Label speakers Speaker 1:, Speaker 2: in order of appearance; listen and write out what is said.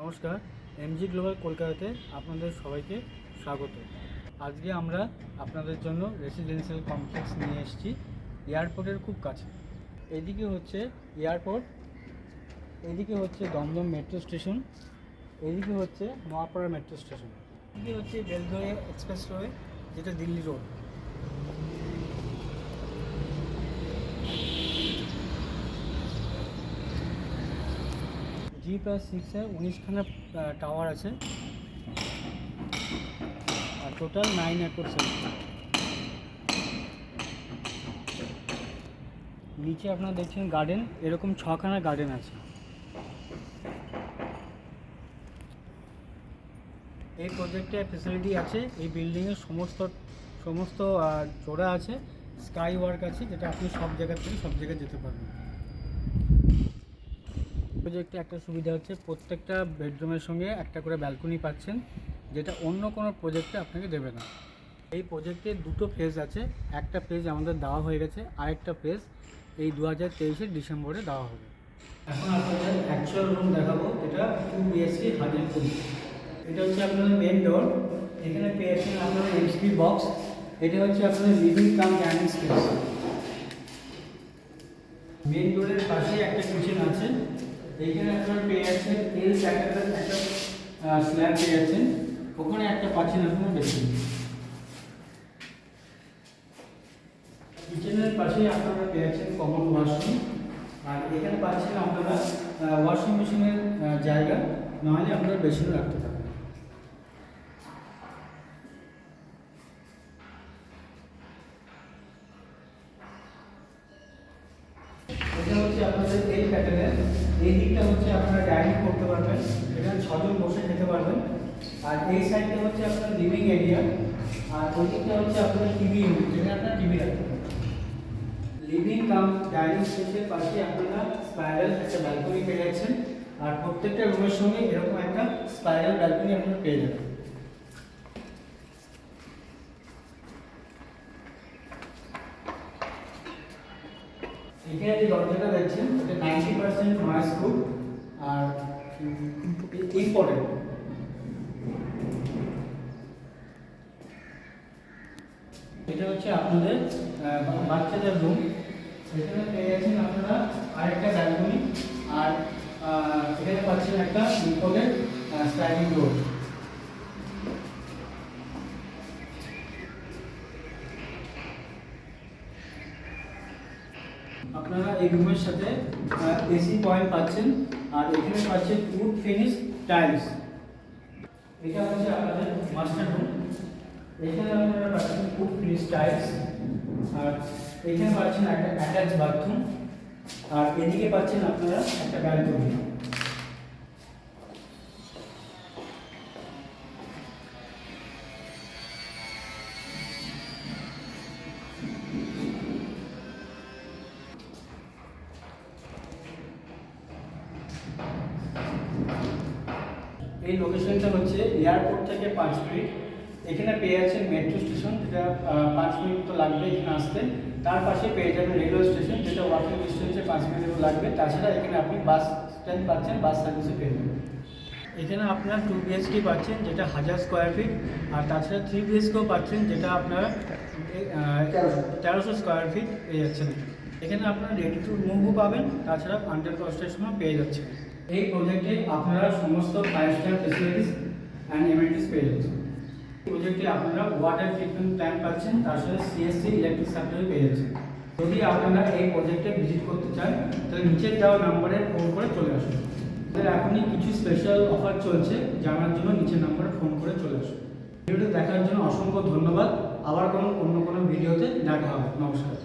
Speaker 1: নমস্কার, MG global কলকাতাতে আপনাদের সবাইকে স্বাগত। আজকে আমরা আপনাদের জন্য রেসিডেন্সিয়াল কমপ্লেক্স নিয়ে এসেছি এয়ারপোর্টের খুব কাছে। এদিকে হচ্ছে এয়ারপোর্ট, এদিকে হচ্ছে দমদম মেট্রো স্টেশন, এদিকে হচ্ছে নোয়াপাড়া মেট্রো স্টেশন, এদিকে হচ্ছে বেলঘড়িয়া এক্সপ্রেসওয়ে যেটা দিল্লি রোড। G+6 19খানা টাওয়ার আছে আর টোটাল 9 একর সাইজ। নিচে আপনারা দেখছেন গার্ডেন, এরকম 6খানা গার্ডেন আছে। এই প্রজেক্টে ফ্যাসিলিটি আছে, এই বিল্ডিংয়ের সমস্ত জোড়া আছে, স্কাই ওয়ার্ক আছে, যেটা আপনি সব জায়গা থেকে সব জায়গায় যেতে পারবেন। প্রজেক্টে একটা সুবিধা হচ্ছে প্রত্যেকটা বেডরুমের সঙ্গে একটা করে ব্যালকনি পাচ্ছেন, যেটা অন্য কোনো প্রজেক্টে আপনাকে দেবে না। এই প্রজেক্টে দুটো ফেজ আছে, একটা ফেজ আমাদের দেওয়া হয়ে গেছে, আরেকটা ফেজ এই 2023 ডিসেম্বরে দেওয়া হবে। এখন আপনাদের অ্যাকচুয়াল রুম দেখাবো, যেটা 2 BHK হাজারপুর। এটা হচ্ছে আপনাদের মেন ডোর, এখানে পেয়েছেন আপনার এমসপি বক্স। এটা হচ্ছে আপনাদের living cum dining space. Main ডোরের পাশে একটা কিচেন আছে, এইখানে আপনারা পেয়ে যাচ্ছেন এল প্যাটার্নের একটা স্ল্যাব পেয়ে যাচ্ছেন, ওখানে একটা পাচ্ছেন আপনারা বেসিন। কিচেনের পাশে আপনারা পেয়ে যাচ্ছেন কমন ওয়াশরুম, আর এখানে পাচ্ছেন আপনারা ওয়াশিং মেশিনের জায়গা, নাহলে আপনারা বেসিনও রাখতে পারেন। এটা হচ্ছে আপনাদের এই প্যাটার্নের, এই দিকটা হচ্ছে আপনারা ডাইনিং করতে পারবেন, এখানে 6 জন বসে খেতে পারবেন। আর এই সাইডটা হচ্ছে আপনার লিভিং এরিয়া, আর ওই দিকটা হচ্ছে আপনার টিভি ইউনিট, যেখানে আপনারা টিভি রাখতে পারেন। লিভিং কাম ডাইনিং স্পেসের পাশে আপনারা স্পাইরাল একটা ব্যালকনি পেয়ে যাচ্ছেন, আর প্রত্যেকটা রুমের সঙ্গে এরকম একটা স্পাইরাল ব্যালকনি আপনারা পেয়ে যাবেন। এখানে যে দরজাটা দেখছেন এটা 90% নয়েজ প্রুফ আর ইম্পর্টেন্ট। এটা হচ্ছে আপনাদের বাচ্চাদের রুম, এখানে পেয়ে যাচ্ছেন আপনারা আরেকটা ব্যালকনি, আর এখানে পাচ্ছেন একটা ইম্পর্টেন্ট স্লাইডিং ডোর। আপনারা এই রুমের সাথে এসি পয়েন্ট পাচ্ছেন, আর এখানে পাচ্ছেন উড ফিনিশ টাইলস। এটা হচ্ছে আপনাদের মাস্টার রুম, এখানে আপনারা পাচ্ছেন উড ফিনিশ টাইলস, আর এখানে পাচ্ছেন একটা অ্যাটাচ বাথরুম, আর এদিকে পাচ্ছেন আপনারা একটা ব্যালকনি। এই লোকেশনটা হচ্ছে এয়ারপোর্ট থেকে 5 মিনিট। এখানে পেয়ে যাচ্ছেন মেট্রো স্টেশন, যেটা 5 মিনিট তো লাগবে এখানে আসতে। তার পাশে পেয়ে যাবেন রেলওয়ে স্টেশন, যেটা ওয়াকিং ডিস্টেন্সে 5 মিনিটও লাগবে। তাছাড়া এখানে আপনি বাস স্ট্যান্ড পাচ্ছেন, বাস সার্ভিসে পেয়ে যাবেন। এখানে আপনারা 2 BHK পাচ্ছেন, যেটা 1000 স্কোয়ার ফিট, আর তাছাড়া 3 BHKও পাচ্ছেন, যেটা আপনারা 1300 স্কোয়ার ফিট পেয়ে যাচ্ছেন। এখানে আপনারা রেডি টু মুভও পাবেন, তাছাড়া আন্ডার কনস্ট্রাকশনও পেয়ে যাচ্ছেন। এই প্রজেক্টে আপনারা সমস্ত 5 স্টার ফেসিলিটিস অ্যান্ড এমিনিটিস পেয়ে যাচ্ছেন। প্রজেক্টে আপনারা ওয়াটার ট্রিটমেন্ট প্ল্যান্ট পাচ্ছেন, তার সাথে CSC ইলেকট্রিক সাপ্লাই পেয়ে যাচ্ছেন। যদি আপনারা এই প্রজেক্টে ভিজিট করতে চান, তাহলে নিচের দেওয়া নম্বরে ফোন করে চলে আসুন। এখনই কিছু স্পেশাল অফার চলছে, জানার জন্য নিচের নম্বরে ফোন করে চলে আসুন। ভিডিওটা দেখার জন্য অসংখ্য ধন্যবাদ। আবার অন্য কোনো ভিডিওতে দেখা হবে। নমস্কার।